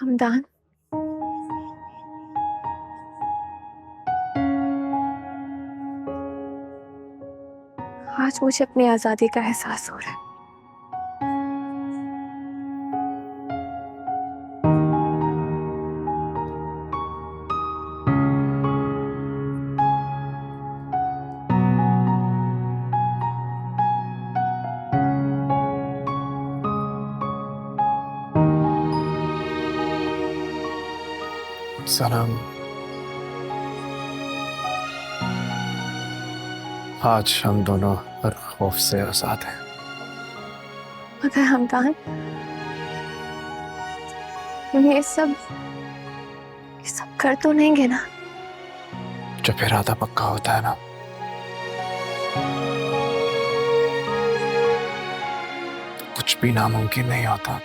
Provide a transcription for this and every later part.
हमदान, आज मुझे अपनी आजादी का एहसास हो रहा है। सनम, आज हम दोनों हर खौफ से आजाद हैं। मगर हमदान, ये सब कर तो लेंगे ना? जब इरादा पक्का होता है ना, कुछ भी नामुमकिन नहीं होता।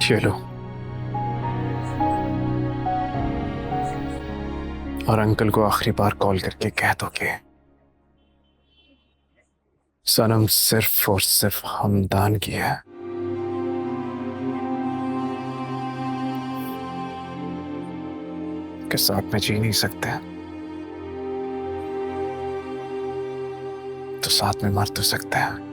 चलो, और अंकल को आखिरी बार कॉल करके कह दो कि सनम सिर्फ और सिर्फ हमदान की है। के साथ में जी नहीं सकते तो साथ में मर तो सकते हैं।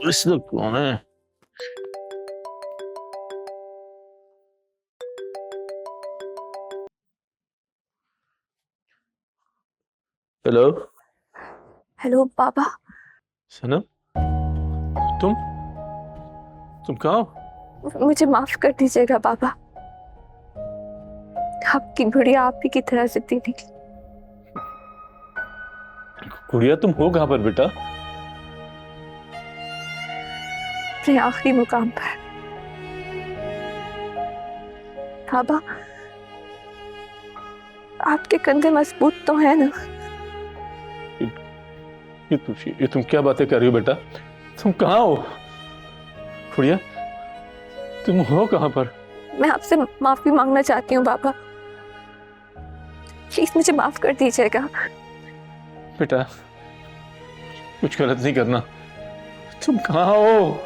इसमें कौन है? हेलो हेलो बाबा। सनम, तुम कहाँ हो? मुझे माफ कर दीजिएगा बाबा, आपकी गुड़िया आप ही की तरह जिद्दी निकली। गुड़िया, तुम हो कहाँ पर बेटा? अपने आखिरी मुकाम पर। बाबा, आपके कंधे मजबूत तो है ना? ये तुम क्या बातें कर रही हो बेटा? तुम कहाँ हो? गुड़िया, तुम हो कहाँ पर? मैं आपसे माफी मांगना चाहती हूँ बाबा, प्लीज मुझे माफ कर दीजिएगा। बेटा, कुछ गलत नहीं करना। तुम कहाँ हो?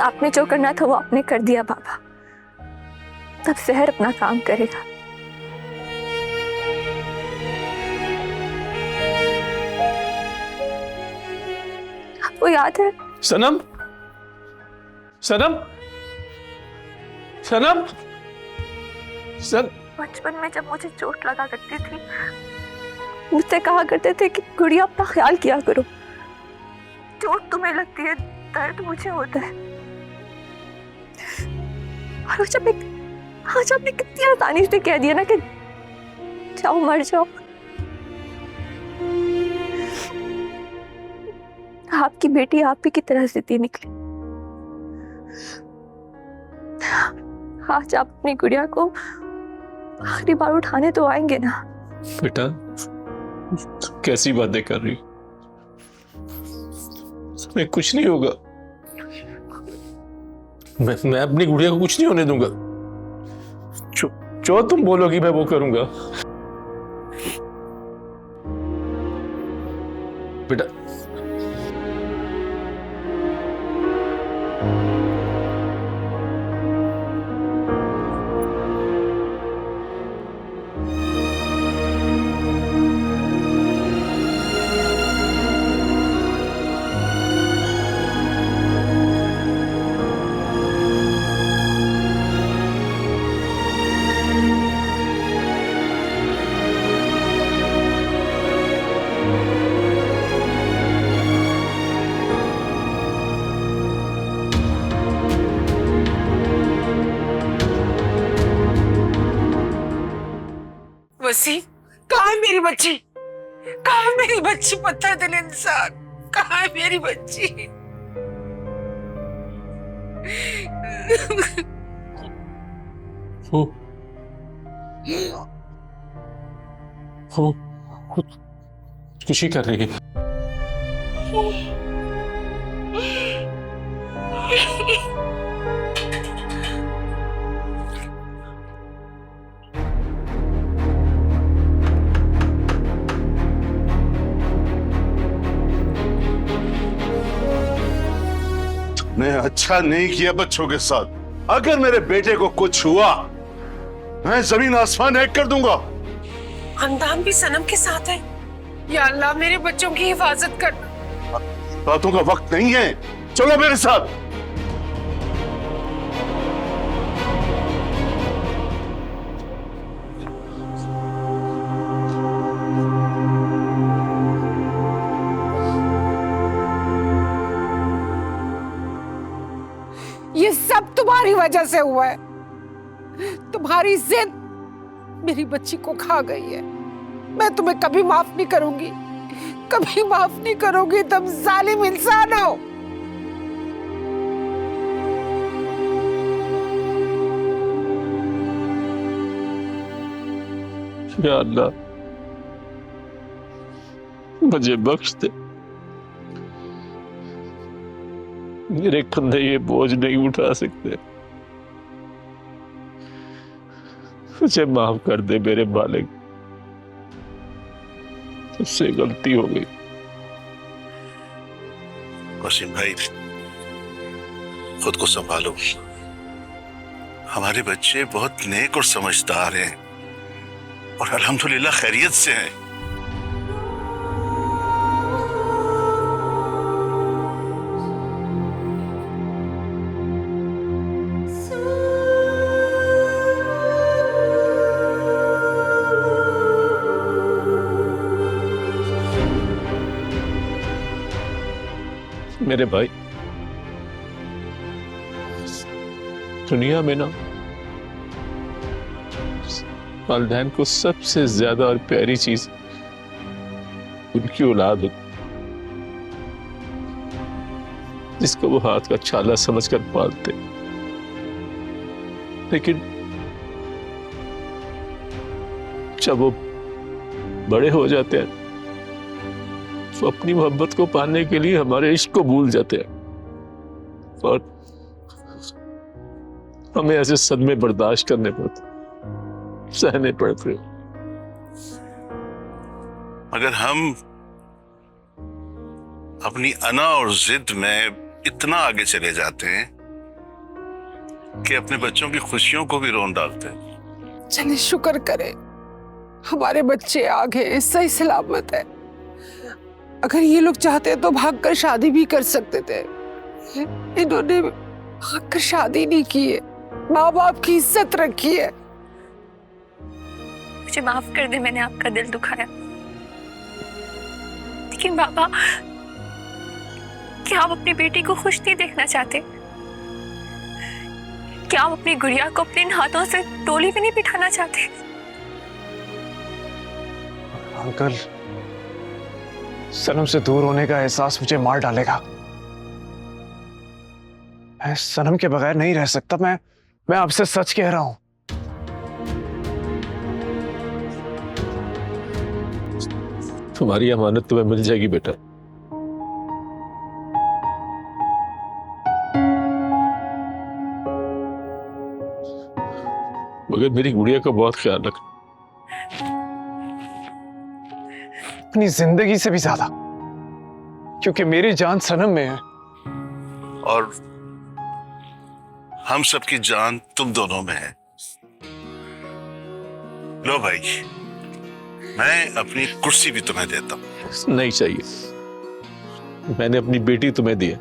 आपने जो करना था वो आपने कर दिया बाबा, अब शहर अपना काम करेगा। आपको याद है सनम, सनम, सनम, बचपन में जब मुझे चोट लगा करती थी, मुझसे कहा करते थे कि गुड़िया अपना ख्याल किया करो, चोट तुम्हें लगती है, दर्द मुझे होता है। और आज आपने कितनी आसानी से कह दिया ना कि जाओ मर जाओ। आपकी बेटी आप ही की तरह जिद्दी निकली। आज आप अपनी गुड़िया को आखिरी बार उठाने तो आएंगे ना? बेटा, तुम कैसी बातें कर रही हो? तुम्हें कुछ नहीं होगा। मैं अपनी गुड़िया को कुछ नहीं होने दूंगा। जो तुम बोलोगी मैं वो करूंगा। बेटा, वसी, कहाँ है मेरी बच्ची? कहाँ है मेरी बच्ची? पत्थर दिल इंसान, कहाँ है मेरी बच्ची? वो खुशी कर रही है। ने अच्छा नहीं किया बच्चों के साथ। अगर मेरे बेटे को कुछ हुआ, मैं जमीन आसमान एक कर दूंगा। खानदान भी सनम के साथ है। या अल्लाह, मेरे बच्चों की हिफाजत कर। बातों का वक्त नहीं है, चलो मेरे साथ। ये सब तुम्हारी वजह से हुआ है। तुम्हारी जिद मेरी बच्ची को खा गई है। मैं तुम्हें कभी माफ नहीं करूंगी, कभी माफ नहीं करूंगी। तुम जालिम इंसान हो। या अल्लाह, मुझे बख्श दे। मेरे कंधे ये बोझ नहीं उठा सकते। मुझे माफ कर दे मेरे मालिक, मुझसे गलती हो गई। वसीम भाई, खुद को संभालो। हमारे बच्चे बहुत नेक और समझदार हैं और अल्हम्दुलिल्लाह खैरियत से हैं। मेरे भाई, दुनिया में ना वालिदैन को सबसे ज्यादा और प्यारी चीज उनकी औलाद होती, जिसको वो हाथ का छाला समझकर पालते। लेकिन जब वो बड़े हो जाते हैं तो अपनी मोहब्बत को पाने के लिए हमारे इश्क को भूल जाते हैं और हमें ऐसे सदमे बर्दाश्त करने पड़ते, सहने पड़ते। मगर हम अपनी अना और जिद में इतना आगे चले जाते हैं कि अपने बच्चों की खुशियों को भी रोन डालते हैं। चलिए शुक्र करें, हमारे बच्चे आगे सही सलामत है। अगर ये लोग चाहते तो भागकर शादी भी कर सकते थे। इन्होंने भागकर शादी नहीं की है, माँ बाप की इज्जत रखी है। मुझे माफ कर दे, मैंने आपका दिल दुखाया। लेकिन बाबा, क्या आप अपनी बेटी को खुश नहीं देखना चाहते? क्या आप अपनी गुड़िया को अपने इन हाथों से डोली भी नहीं बिठाना चाहते? अंकल, सनम से दूर होने का एहसास मुझे मार डालेगा। मैं सनम के बगैर नहीं रह सकता। मैं आपसे सच कह रहा हूं। तुम्हारी अमानत तुम्हें मिल जाएगी बेटा। मगर मेरी गुड़िया का बहुत ख्याल रखना। अपनी जिंदगी से भी ज्यादा, क्योंकि मेरी जान सनम में है और हम सबकी जान तुम दोनों में है। लो भाई, मैं अपनी कुर्सी भी तुम्हें देता हूं। नहीं चाहिए, मैंने अपनी बेटी तुम्हें दी है,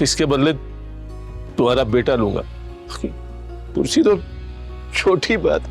इसके बदले तुम्हारा बेटा लूंगा। कुर्सी तो छोटी बात।